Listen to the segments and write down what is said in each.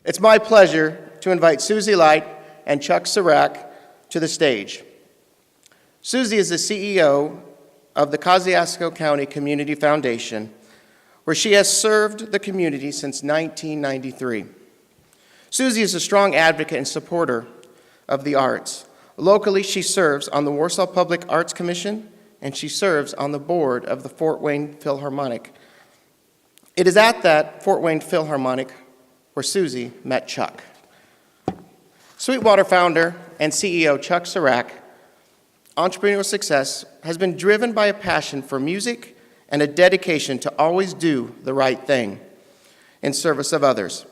It's my pleasure to invite Susie Light and Chuck Surack to the stage. Susie is the CEO of the Kosciuszko County Community Foundation, where she has served the community since 1993. Susie is a strong advocate and supporter of the arts. Locally, she serves on the Warsaw Public Arts Commission, and she serves on the board of the Fort Wayne Philharmonic. It is at that Fort Wayne Philharmonic where Susie met Chuck. Sweetwater founder and CEO Chuck Surack, entrepreneurial success has been driven by a passion for music and a dedication to always do the right thing in service of others.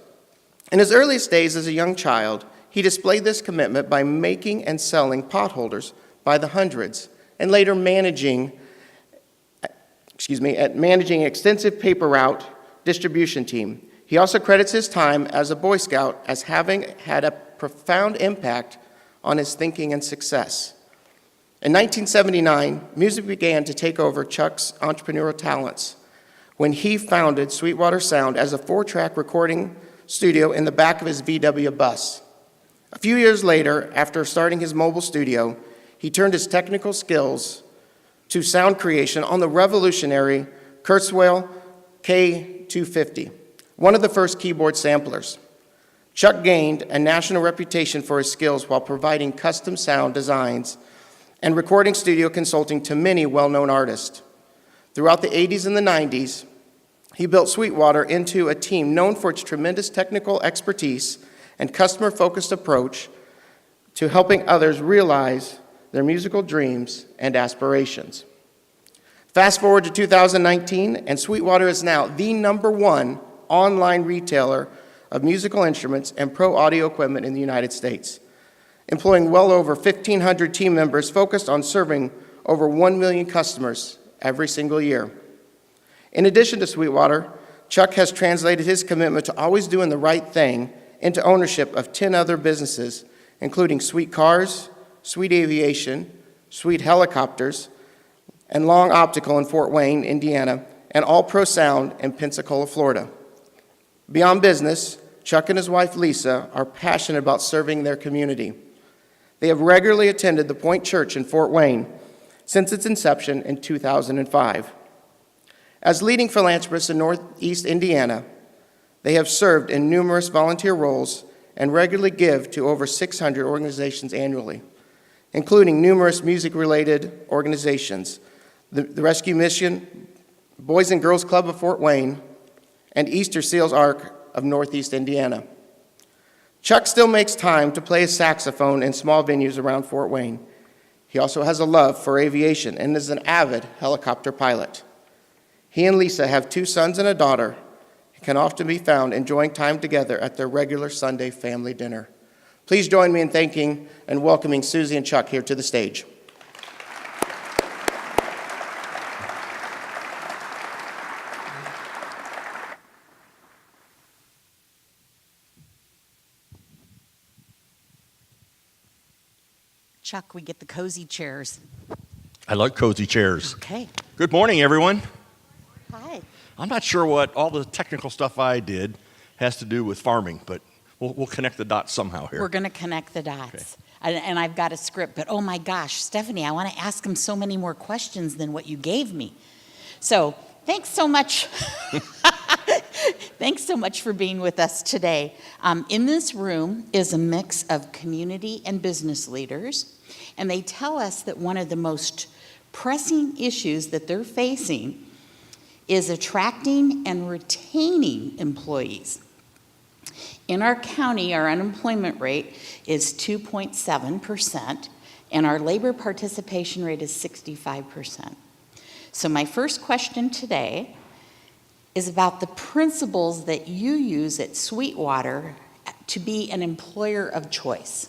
In his earliest days as a young child, he displayed this commitment by making and selling potholders by the hundreds, and later managing an extensive paper route distribution team. He also credits his time as a Boy Scout as having had a profound impact on his thinking and success. In 1979, music began to take over Chuck's entrepreneurial talents when he founded Sweetwater Sound as a 4-track recording studio in the back of his VW bus. A few years later, after starting his mobile studio, he turned his technical skills to sound creation on the revolutionary Kurzweil K250, one of the first keyboard samplers. Chuck gained a national reputation for his skills while providing custom sound designs and recording studio consulting to many well-known artists. Throughout the 80s and the 90s, he built Sweetwater into a team known for its tremendous technical expertise and customer-focused approach to helping others realize their musical dreams and aspirations. Fast forward to 2019, and Sweetwater is now the #1 online retailer of musical instruments and pro audio equipment in the United States, employing well over 1,500 team members focused on serving over 1 million customers every single year. In addition to Sweetwater, Chuck has translated his commitment to always doing the right thing into ownership of 10 other businesses, including Sweet Cars, Sweet Aviation, Sweet Helicopters, and Long Optical in Fort Wayne, Indiana, and All Pro Sound in Pensacola, Florida. Beyond business, Chuck and his wife Lisa are passionate about serving their community. They have regularly attended the Point Church in Fort Wayne since its inception in 2005. As leading philanthropists in Northeast Indiana, they have served in numerous volunteer roles and regularly give to over 600 organizations annually, including numerous music-related organizations, the Rescue Mission, Boys and Girls Club of Fort Wayne, and Easter Seals Ark of Northeast Indiana. Chuck still makes time to play his saxophone in small venues around Fort Wayne. He also has a love for aviation and is an avid helicopter pilot. He and Lisa have 2 sons and a daughter, and can often be found enjoying time together at their regular Sunday family dinner. Please join me in thanking and welcoming Susie and Chuck here to the stage. Chuck, we get the cozy chairs. I like cozy chairs. Okay. Good morning, everyone. Hi. I'm not sure what all the technical stuff I did has to do with farming, but we'll connect the dots somehow here. We're going to connect the dots. Okay. And I've got a script, but oh my gosh, Stephanie, I want to ask him so many more questions than what you gave me. So thanks so much. Thanks so much for being with us today. In this room is a mix of community and business leaders, and they tell us that one of the most pressing issues that they're facing is attracting and retaining employees. In our county, our unemployment rate is 2.7%, and our labor participation rate is 65%. So my first question today is about the principles that you use at Sweetwater to be an employer of choice.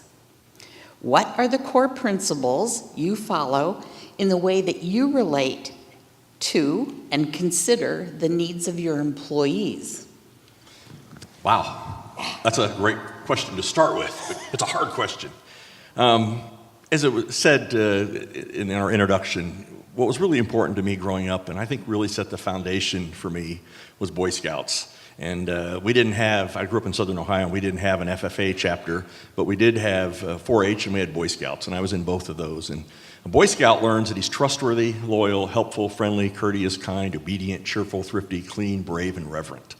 What are the core principles you follow in the way that you relate to and consider the needs of your employees? Wow, that's a great question to start with. It's a hard question. As it was said in our introduction, what was really important to me growing up, and I think really set the foundation for me, was Boy Scouts. And we didn't have, I grew up in Southern Ohio, and we didn't have an FFA chapter, but we did have 4-H, and we had Boy Scouts, and I was in both of those. And a Boy Scout learns that he's trustworthy, loyal, helpful, friendly, courteous, kind, obedient, cheerful, thrifty, clean, brave, and reverent.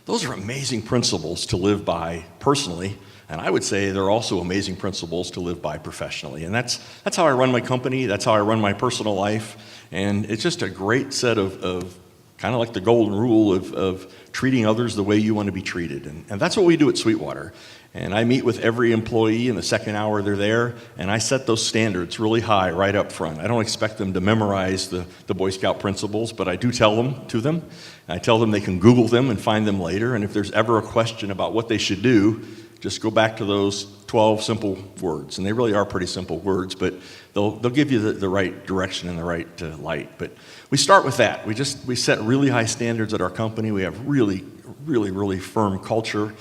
Those are amazing principles to live by personally, and I would say they're also amazing principles to live by professionally. And that's how I run my company, that's how I run my personal life, and it's just a great set of kind of like the golden rule of treating others the way you want to be treated. And that's what we do at Sweetwater. And I meet with every employee in the second hour they're there, and I set those standards really high right up front. I don't expect them to memorize the Boy Scout principles, but I do tell them to them. I tell them they can Google them and find them later, and if there's ever a question about what they should do, just go back to those 12 simple words. And they really are pretty simple words, but they'll give you the right direction and the right light. But we start with that. We set really high standards at our company. We have really firm culture.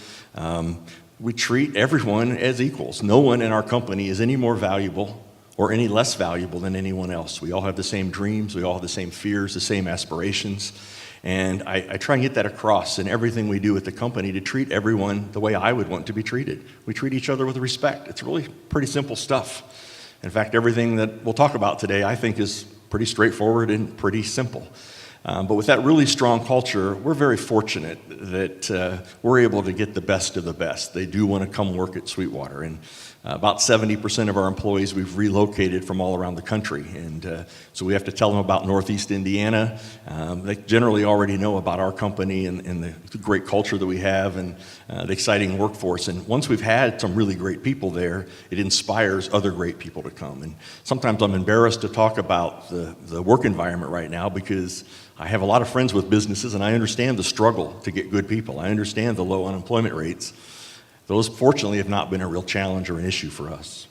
We treat everyone as equals. No one in our company is any more valuable or any less valuable than anyone else. We all have the same dreams, we all have the same fears, the same aspirations. And I try and get that across in everything we do at the company to treat everyone the way I would want to be treated. We treat each other with respect. It's really pretty simple stuff. In fact, everything that we'll talk about today I think is pretty straightforward and pretty simple. But with that really strong culture, we're very fortunate that we're able to get the best of the best. They do want to come work at Sweetwater. And about 70% of our employees we've relocated from all around the country. And so we have to tell them about Northeast Indiana. They generally already know about our company and the great culture that we have and the exciting workforce. And once we've had some really great people there, it inspires other great people to come. And sometimes I'm embarrassed to talk about the work environment right now because I have a lot of friends with businesses, and I understand the struggle to get good people. I understand the low unemployment rates. Those, fortunately, have not been a real challenge or an issue for us.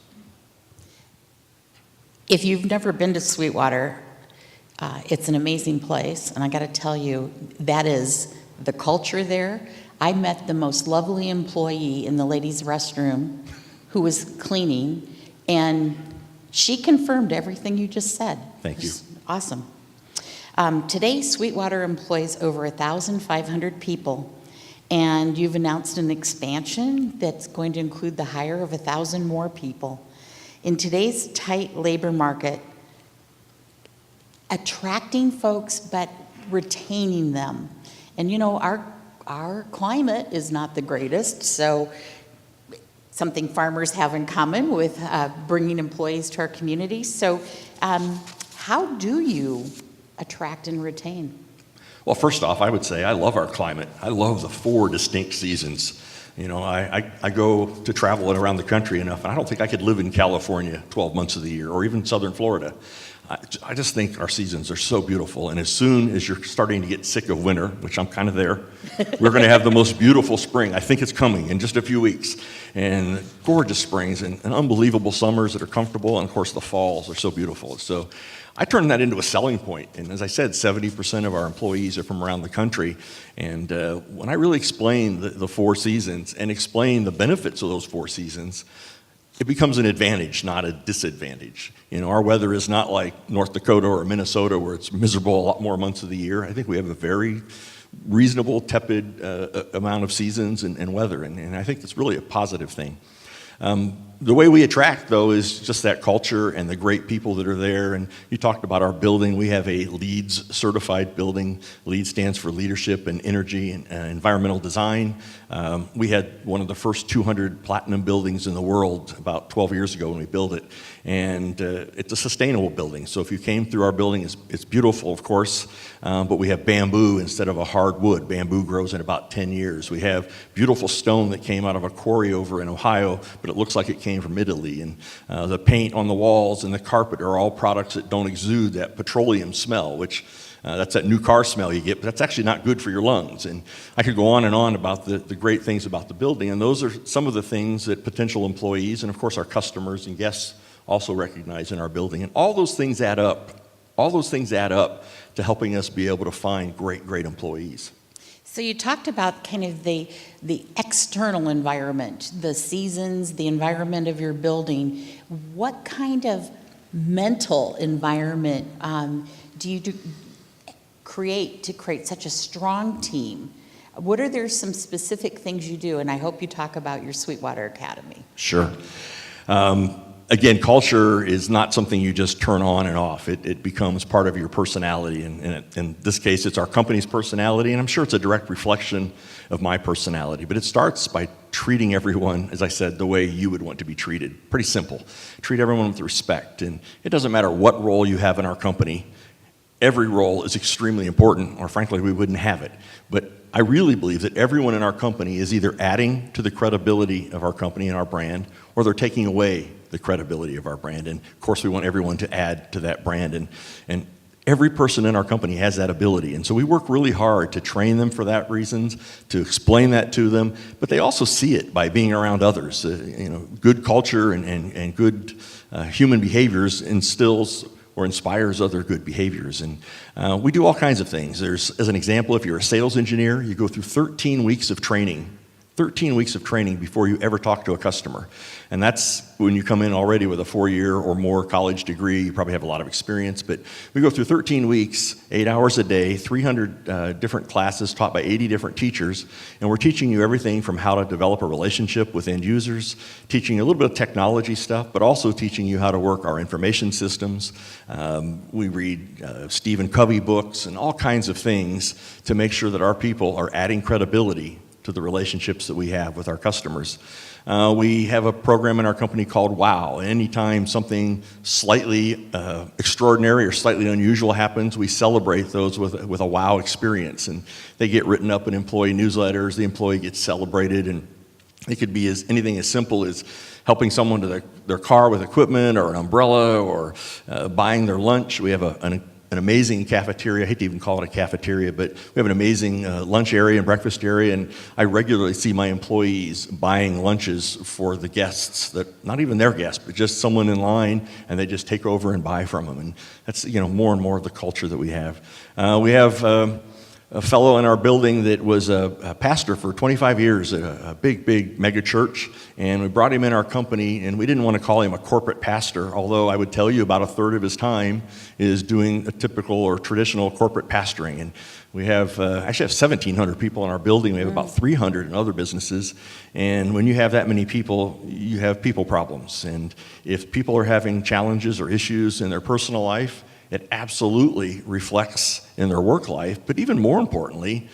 If you've never been to Sweetwater, it's an amazing place, and I got to tell you, that is the culture there. I met the most lovely employee in the ladies' restroom who was cleaning, and she confirmed everything you just said. Thank you. Awesome. Today, Sweetwater employs over 1,500 people, and you've announced an expansion that's going to include the hire of 1,000 more people. In today's tight labor market, attracting folks but retaining them. And you know, our climate is not the greatest, so something farmers have in common with bringing employees to our community. So how do you attract and retain? Well, first off, I would say I love our climate. I love the 4 distinct seasons. You know, I go to travel around the country enough, and I don't think I could live in California 12 months of the year, or even southern Florida. I just think our seasons are so beautiful, and as soon as you're starting to get sick of winter, which I'm kind of there, we're going to have the most beautiful spring. I think it's coming in just a few weeks, and gorgeous springs and unbelievable summers that are comfortable, and of course the falls are so beautiful. So I turned that into a selling point, and as I said, 70% of our employees are from around the country, and when I really explain the 4 seasons and explain the benefits of those 4 seasons, it becomes an advantage, not a disadvantage. You know, our weather is not like North Dakota or Minnesota where it's miserable a lot more months of the year. I think we have a very reasonable, tepid amount of seasons and weather, and I think it's really a positive thing. The way we attract, though, is just that culture and the great people that are there. And you talked about our building. We have a LEEDS certified building. LEED stands for Leadership and Energy and Environmental Design. We had one of the first 200 platinum buildings in the world about 12 years ago when we built it. And it's a sustainable building. So if you came through our building, it's beautiful, of course, but we have bamboo instead of a hard wood. Bamboo grows in about 10 years. We have beautiful stone that came out of a quarry over in Ohio, but it looks like it came from Italy. And the paint on the walls and the carpet are all products that don't exude that petroleum smell, which that's that new car smell you get, but that's actually not good for your lungs. And I could go on and on about the great things about the building, and those are some of the things that potential employees and, of course, our customers and guests also recognize in our building. And all those things add up. All those things add up to helping us be able to find great employees. So you talked about kind of the external environment, the seasons, the environment of your building. What kind of mental environment do you create to create such a strong team What are there some specific things you do? And I hope you talk about your Sweetwater Academy. Sure. Again, culture is not something you just turn on and off. It becomes part of your personality. And in this case, it's our company's personality, and I'm sure it's a direct reflection of my personality. But it starts by treating everyone, as I said, the way you would want to be treated. Pretty simple. Treat everyone with respect. And it doesn't matter what role you have in our company. Every role is extremely important, or frankly, we wouldn't have it. But I really believe that everyone in our company is either adding to the credibility of our company and our brand, or they're taking away the credibility of our brand. And of course, we want everyone to add to that brand. And every person in our company has that ability. And so we work really hard to train them for that reasons, to explain that to them, but they also see it by being around others. Good culture and good human behaviors instills or inspires other good behaviors. And we do all kinds of things. As an example, if you're a sales engineer, you go through 13 weeks of training. 13 weeks of training before you ever talk to a customer. And that's when you come in already with a 4-year or more college degree. You probably have a lot of experience, but we go through 13 weeks, 8 hours a day, 300 different classes taught by 80 different teachers, and we're teaching you everything from how to develop a relationship with end users, teaching you a little bit of technology stuff, but also teaching you how to work our information systems. We read Stephen Covey books and all kinds of things to make sure that our people are adding credibility to the relationships that we have with our customers. We have a program in our company called WOW. Anytime something slightly extraordinary or slightly unusual happens, we celebrate those with a WOW experience. And they get written up in employee newsletters, the employee gets celebrated, and it could be anything as simple as helping someone to their car with equipment or an umbrella or buying their lunch. We have an amazing cafeteria. I hate to even call it a cafeteria, but we have an amazing lunch area and breakfast area, and I regularly see my employees buying lunches for the guests, that not even their guests, but just someone in line, and they just take over and buy from them. And that's more and more of the culture that we have. We have a fellow in our building that was a pastor for 25 years at a big mega church, and we brought him in our company, and we didn't want to call him a corporate pastor, although I would tell you about a third of his time is doing a typical or traditional corporate pastoring. And we have actually have 1,700 people in our building. We have about 300 in other businesses, and when you have that many people, you have people problems. And if people are having challenges or issues in their personal life, it absolutely reflects in their work life, but even more importantly,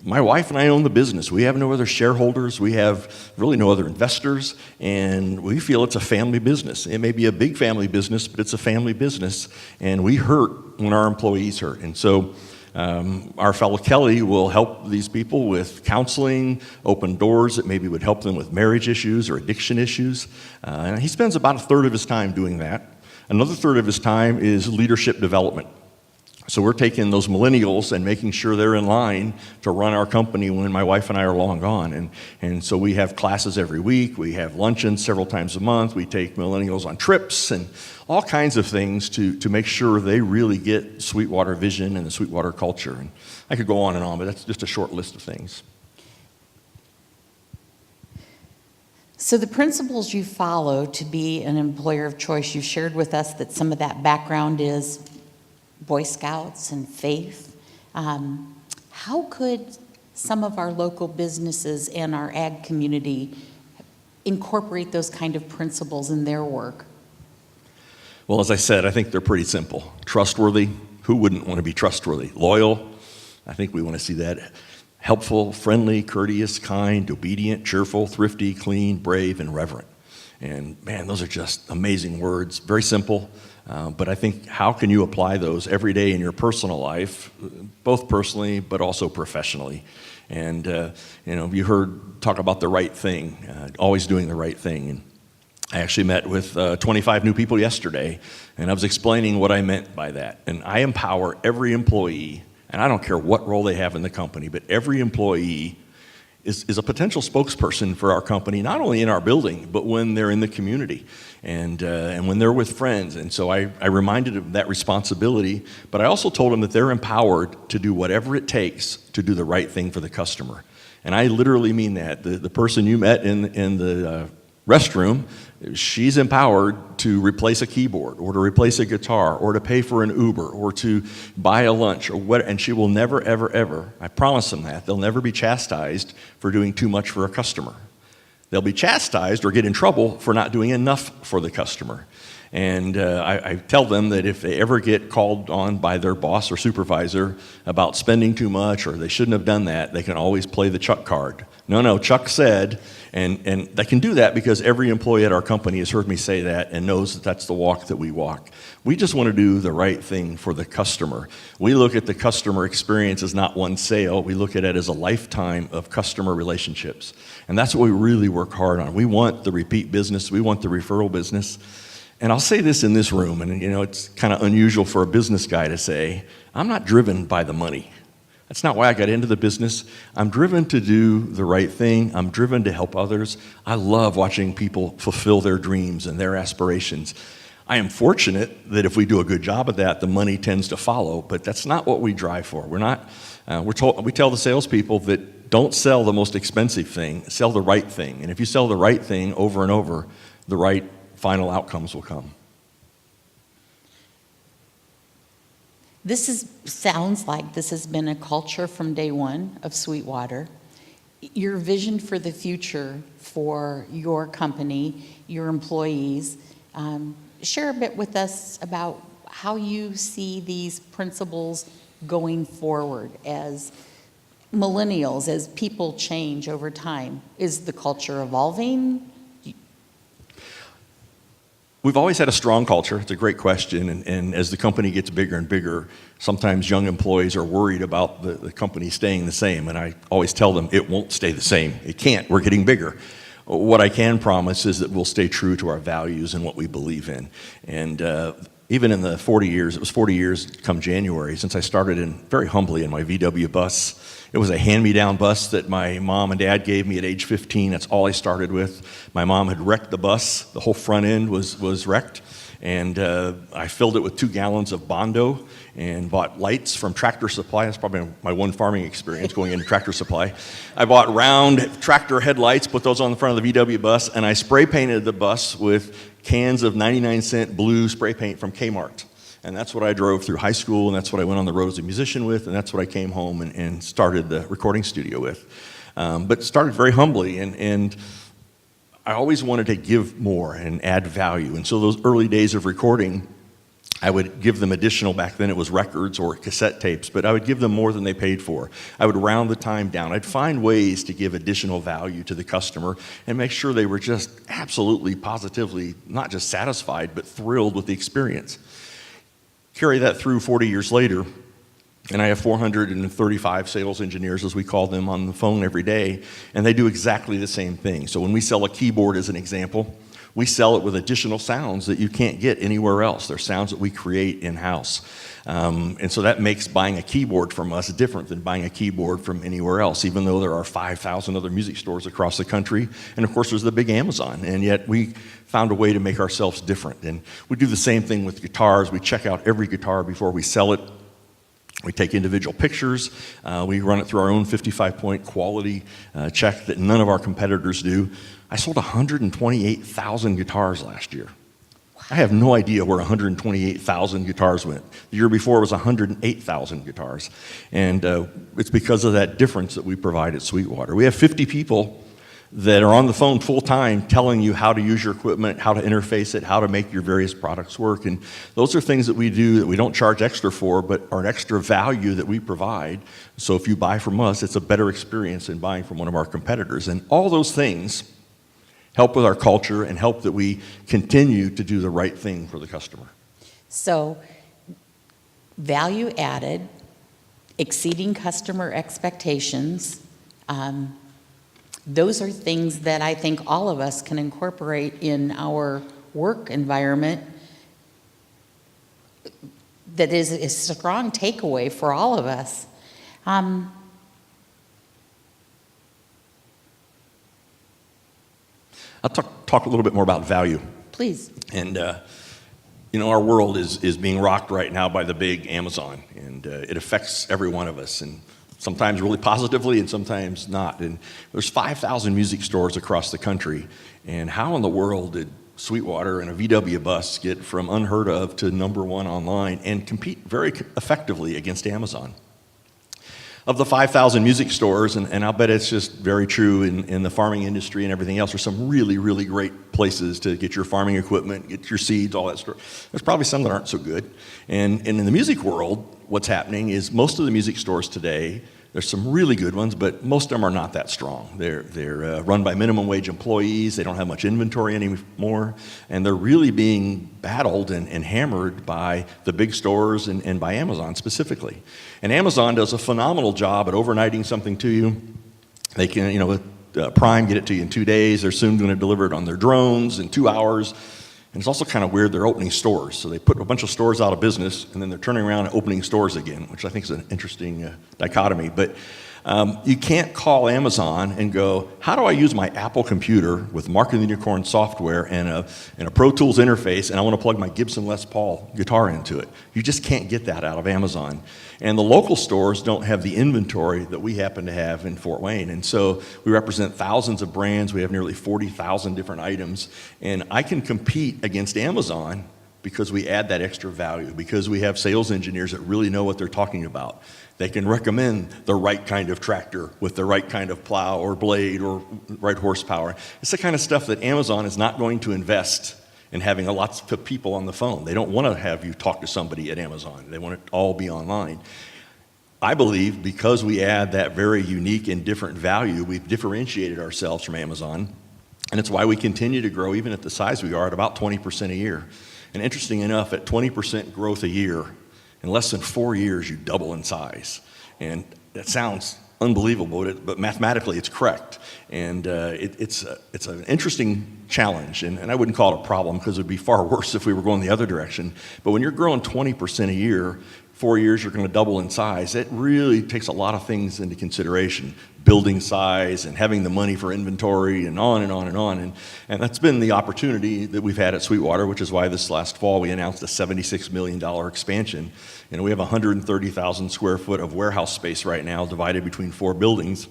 my wife and I own the business. We have no other shareholders. We have really no other investors, and we feel it's a family business. It may be a big family business, but it's a family business, and we hurt when our employees hurt. And so our fellow Kelly will help these people with counseling, open doors that maybe would help them with marriage issues or addiction issues. And he spends about a third of his time doing that. Another third of his time is leadership development. So we're taking those millennials and making sure they're in line to run our company when my wife and I are long gone. And so we have classes every week. We have luncheons several times a month. We take millennials on trips and all kinds of things to make sure they really get Sweetwater vision and the Sweetwater culture. And I could go on, but that's just a short list of things. So the principles you follow to be an employer of choice, you shared with us that some of that background is Boy Scouts and faith. How could some of our local businesses and our ag community incorporate those kind of principles in their work? Well, as I said, I think they're pretty simple. Trustworthy. Who wouldn't want to be trustworthy? Loyal. I think we want to see that. Helpful, friendly, courteous, kind, obedient, cheerful, thrifty, clean, brave, and reverent. And man, those are just amazing words. Very simple, but I think how can you apply those every day in your personal life, both personally but also professionally? And you heard talk about the right thing, always doing the right thing. And I actually met with 25 new people yesterday, and I was explaining what I meant by that. And I empower every employee. And I don't care what role they have in the company, but every employee is a potential spokesperson for our company, not only in our building, but when they're in the community and when they're with friends. And so I reminded them of that responsibility, but I also told them that they're empowered to do whatever it takes to do the right thing for the customer. And I literally mean that. The person you met in the restroom, she's empowered to replace a keyboard or to replace a guitar or to pay for an Uber or to buy a lunch or what, and she will never, ever, ever, I promise them that, they'll never be chastised for doing too much for a customer. They'll be chastised or get in trouble for not doing enough for the customer. And I tell them that if they ever get called on by their boss or supervisor about spending too much or they shouldn't have done that, they can always play the Chuck card. No, Chuck said, and they can do that because every employee at our company has heard me say that and knows that that's the walk that we walk. We just want to do the right thing for the customer. We look at the customer experience as not one sale. We look at it as a lifetime of customer relationships. And that's what we really work hard on. We want the repeat business. We want the referral business. And I'll say this in this room, and it's kind of unusual for a business guy to say, I'm not driven by the money. That's not why I got into the business. I'm driven to do the right thing. I'm driven to help others. I love watching people fulfill their dreams and their aspirations. I am fortunate that if we do a good job of that, the money tends to follow, but that's not what we drive for. We tell the salespeople that don't sell the most expensive thing, sell the right thing. And if you sell the right thing over and over, the right final outcomes will come. Sounds like this has been a culture from day one of Sweetwater. Your vision for the future for your company, your employees, share a bit with us about how you see these principles going forward as millennials, as people change over time. Is the culture evolving? We've always had a strong culture. It's a great question. And as the company gets bigger and bigger, sometimes young employees are worried about the company staying the same. And I always tell them it won't stay the same. It can't. We're getting bigger. What I can promise is that we'll stay true to our values and what we believe in. And even in the 40 years, it was 40 years come January, since I started very humbly in my VW bus. It was a hand-me-down bus that my mom and dad gave me at age 15. That's all I started with. My mom had wrecked the bus. The whole front end was wrecked. And I filled it with 2 gallons of Bondo and bought lights from Tractor Supply. That's probably my one farming experience, going into Tractor Supply. I bought round tractor headlights, put those on the front of the VW bus, and I spray painted the bus with cans of 99-cent blue spray paint from Kmart. And that's what I drove through high school, and that's what I went on the road as a musician with, and that's what I came home and started the recording studio with. But started very humbly, and I always wanted to give more and add value. And so those early days of recording, I would give them additional, back then it was records or cassette tapes, but I would give them more than they paid for. I would round the time down. I'd find ways to give additional value to the customer and make sure they were just absolutely, positively, not just satisfied, but thrilled with the experience. Carry that through 40 years later, and I have 435 sales engineers, as we call them, on the phone every day, and they do exactly the same thing. So when we sell a keyboard, as an example, we sell it with additional sounds that you can't get anywhere else. They're sounds that we create in-house. And so that makes buying a keyboard from us different than buying a keyboard from anywhere else, even though there are 5,000 other music stores across the country. And of course, there's the big Amazon. And yet we found a way to make ourselves different. And we do the same thing with guitars. We check out every guitar before we sell it. We take individual pictures. We run it through our own 55-point quality check that none of our competitors do. I sold 128,000 guitars last year. I have no idea where 128,000 guitars went. The year before was 108,000 guitars. And it's because of that difference that we provide at Sweetwater. We have 50 people that are on the phone full time telling you how to use your equipment, how to interface it, how to make your various products work. And those are things that we do that we don't charge extra for, but are an extra value that we provide. So if you buy from us, it's a better experience than buying from one of our competitors. And all those things help with our culture and help that we continue to do the right thing for the customer. So, value added, exceeding customer expectations, those are things that I think all of us can incorporate in our work environment. That is a strong takeaway for all of us. I'll talk a little bit more about value. Please. And our world is being rocked right now by the big Amazon, and it affects every one of us. And sometimes really positively and sometimes not. And there's 5,000 music stores across the country. And how in the world did Sweetwater and a VW bus get from unheard of to #1 online and compete very effectively against Amazon? Of the 5,000 music stores, and I'll bet it's just very true in the farming industry and everything else, there's some really, really great places to get your farming equipment, get your seeds, all that stuff. There's probably some that aren't so good. And in the music world, what's happening is most of the music stores today, there's some really good ones, but most of them are not that strong. They're run by minimum wage employees. They don't have much inventory anymore, and they're really being battled and hammered by the big stores and by Amazon specifically. And Amazon does a phenomenal job at overnighting something to you. They can, with Prime, get it to you in 2 days. They're soon going to deliver it on their drones in 2 hours. And it's also kind of weird, they're opening stores. So they put a bunch of stores out of business, and then they're turning around and opening stores again, which I think is an interesting dichotomy. But you can't call Amazon and go, how do I use my Apple computer with Mark and the Unicorn software and a Pro Tools interface, and I want to plug my Gibson Les Paul guitar into it? You just can't get that out of Amazon. And the local stores don't have the inventory that we happen to have in Fort Wayne. And so we represent thousands of brands. We have nearly 40,000 different items. And I can compete against Amazon because we add that extra value, because we have sales engineers that really know what they're talking about. They can recommend the right kind of tractor with the right kind of plow or blade or right horsepower. It's the kind of stuff that Amazon is not going to invest in having lots of people on the phone. They don't want to have you talk to somebody at Amazon. They want it all be online. I believe because we add that very unique and different value, we've differentiated ourselves from Amazon, and it's why we continue to grow even at the size we are at about 20% a year. And interesting enough, at 20% growth a year, in less than 4 years, you double in size. And that sounds unbelievable, but mathematically it's correct. And it's an interesting challenge, and I wouldn't call it a problem because it would be far worse if we were going the other direction. But when you're growing 20% a year, 4 years you're going to double in size, it really takes a lot of things into consideration. Building size and having the money for inventory and on and on and on. And that's been the opportunity that we've had at Sweetwater, which is why this last fall we announced a $76 million expansion. We have 130,000 square foot of warehouse space right now divided between 4 buildings.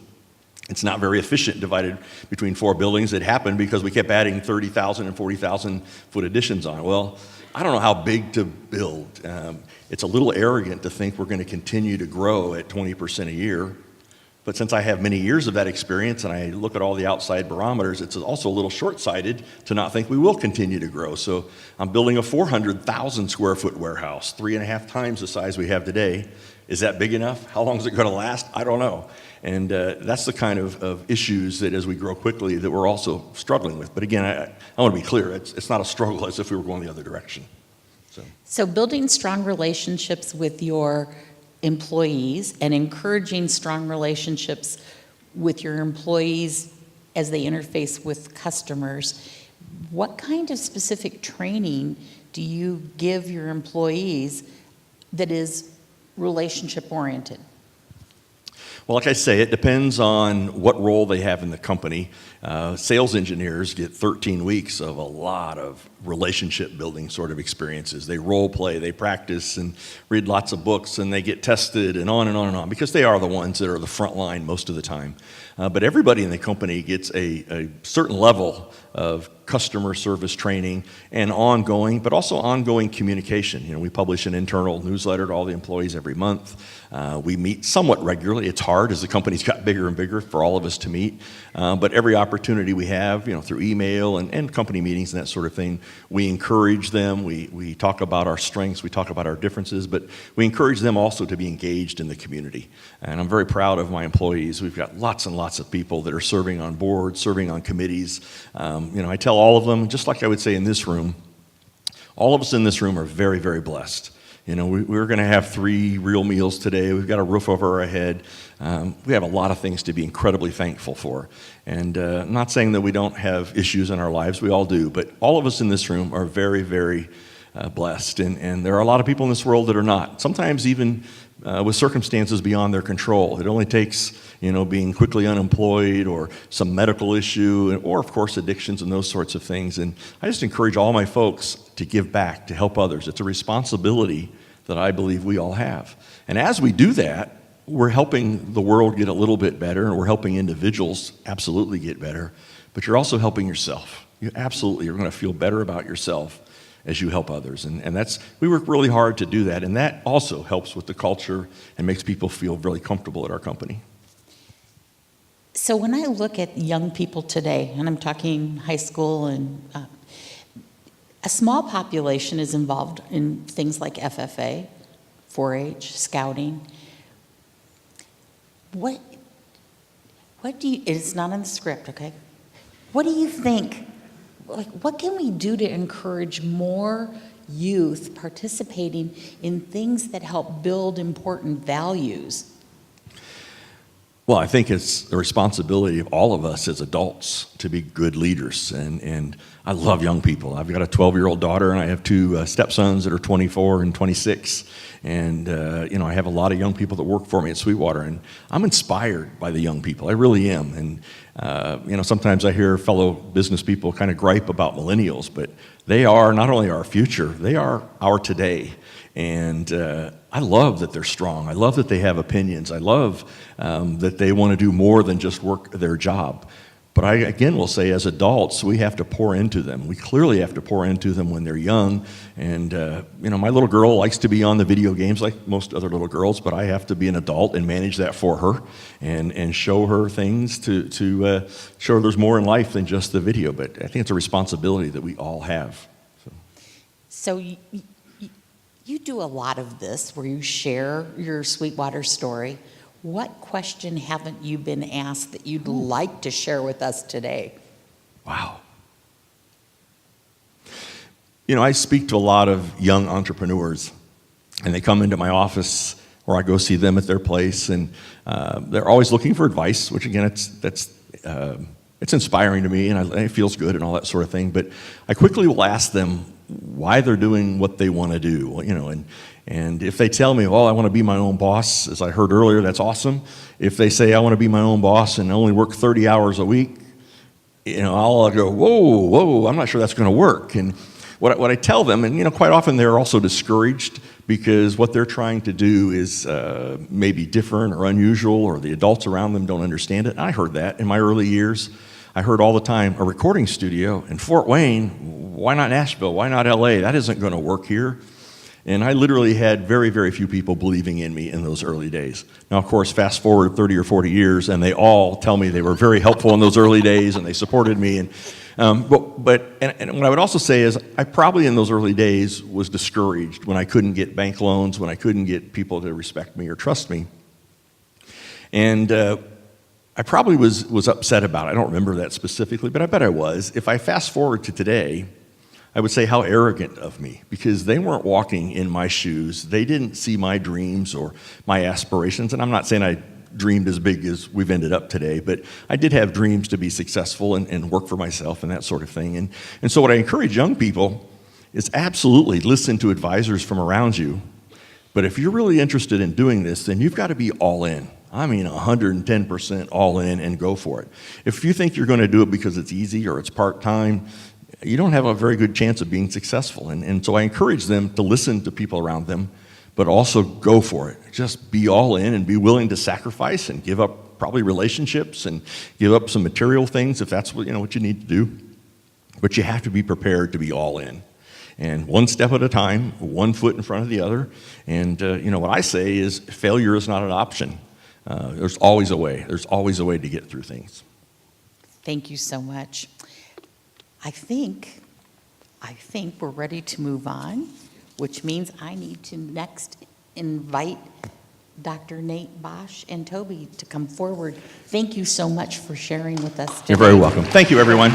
It's not very efficient divided between 4 buildings. It happened because we kept adding 30,000 and 40,000 foot additions on. Well, I don't know how big to build. It's a little arrogant to think we're going to continue to grow at 20% a year. But since I have many years of that experience and I look at all the outside barometers, it's also a little short-sighted to not think we will continue to grow. So I'm building a 400,000 square foot warehouse, 3.5 times the size we have today. Is that big enough? How long is it going to last? I don't know. And that's the kind of issues that as we grow quickly that we're also struggling with. But again, I want to be clear, it's not a struggle as if we were going the other direction. So building strong relationships with your employees and encouraging strong relationships with your employees as they interface with customers, what kind of specific training do you give your employees that is relationship oriented? Well, like I say, it depends on what role they have in the company. Sales engineers get 13 weeks of a lot of relationship building sort of experiences. They role play, they practice and read lots of books, and they get tested and on and on and on, because they are the ones that are the front line most of the time. But everybody in the company gets a certain level of customer service training and ongoing, but also ongoing communication. We publish an internal newsletter to all the employees every month. We meet somewhat regularly. It's hard as the company's got bigger and bigger for all of us to meet. But every opportunity we have, through email and company meetings and that sort of thing, we encourage them. We talk about our strengths. We talk about our differences. But we encourage them also to be engaged in the community. And I'm very proud of my employees. We've got lots and lots of people that are serving on boards, serving on committees. I tell all of them, just like I would say in this room, all of us in this room are very, very blessed. We're going to have 3 real meals today. We've got a roof over our head. We have a lot of things to be incredibly thankful for. And I'm not saying that we don't have issues in our lives. We all do. But all of us in this room are very, very blessed. And there are a lot of people in this world that are not. Sometimes even with circumstances beyond their control. It only takes, being quickly unemployed or some medical issue or, of course, addictions and those sorts of things. And I just encourage all my folks to give back, to help others. It's a responsibility that I believe we all have. And as we do that, we're helping the world get a little bit better, and we're helping individuals absolutely get better, but you're also helping yourself. You absolutely are going to feel better about yourself as you help others. And we work really hard to do that, and that also helps with the culture and makes people feel really comfortable at our company. So when I look at young people today, and I'm talking high school, and a small population is involved in things like FFA, 4-H, scouting. What do you, it's not in the script, okay? What do you think, like, what can we do to encourage more youth participating in things that help build important values? Well, I think it's the responsibility of all of us as adults to be good leaders, and I love young people. I've got a 12-year-old daughter, and I have two stepsons that are 24 and 26, and I have a lot of young people that work for me at Sweetwater, and I'm inspired by the young people. I really am, and sometimes I hear fellow business people kind of gripe about millennials, but they are not only our future, they are our today. And I love that they're strong. I love that they have opinions. I love that they want to do more than just work their job. But I, again, will say as adults, we have to pour into them. We clearly have to pour into them when they're young. And, my little girl likes to be on the video games like most other little girls, but I have to be an adult and manage that for her and show her things to show her there's more in life than just the video. But I think it's a responsibility that we all have. So you do a lot of this where you share your Sweetwater story. What question haven't you been asked that you'd like to share with us today? Wow. I speak to a lot of young entrepreneurs, and they come into my office or I go see them at their place, and they're always looking for advice, which again, it's inspiring to me, and it feels good and all that sort of thing. But I quickly will ask them why they're doing what they want to do, and if they tell me, well, I want to be my own boss, as I heard earlier, that's awesome. If they say I want to be my own boss and only work 30 hours a week, I'll go, whoa, I'm not sure that's going to work. And what I tell them, and quite often they're also discouraged because what they're trying to do is maybe different or unusual, or the adults around them don't understand it. And I heard that in my early years. I heard all the time, a recording studio in Fort Wayne, why not Nashville, why not LA? That isn't going to work here. And I literally had very, very few people believing in me in those early days. Now, of course, fast forward 30 or 40 years, and they all tell me they were very helpful in those early days, and they supported me. And what I would also say is I probably in those early days was discouraged when I couldn't get bank loans, when I couldn't get people to respect me or trust me. And I probably was upset about it. I don't remember that specifically, but I bet I was. If I fast forward to today, I would say how arrogant of me, because they weren't walking in my shoes. They didn't see my dreams or my aspirations, and I'm not saying I dreamed as big as we've ended up today, but I did have dreams to be successful and work for myself and that sort of thing. And so what I encourage young people is absolutely listen to advisors from around you, but if you're really interested in doing this, then you've got to be all in. I mean 110% all in and go for it. If you think you're going to do it because it's easy or it's part-time, you don't have a very good chance of being successful. And so I encourage them to listen to people around them, but also go for it. Just be all in and be willing to sacrifice and give up probably relationships and give up some material things if that's what you need to do. But you have to be prepared to be all in. And one step at a time, one foot in front of the other. And what I say is failure is not an option. There's always a way. There's always a way to get through things. Thank you so much. I think we're ready to move on, which means I need to next invite Dr. Nate Bosch and Toby to come forward. Thank you so much for sharing with us today. You're very welcome. Thank you, everyone.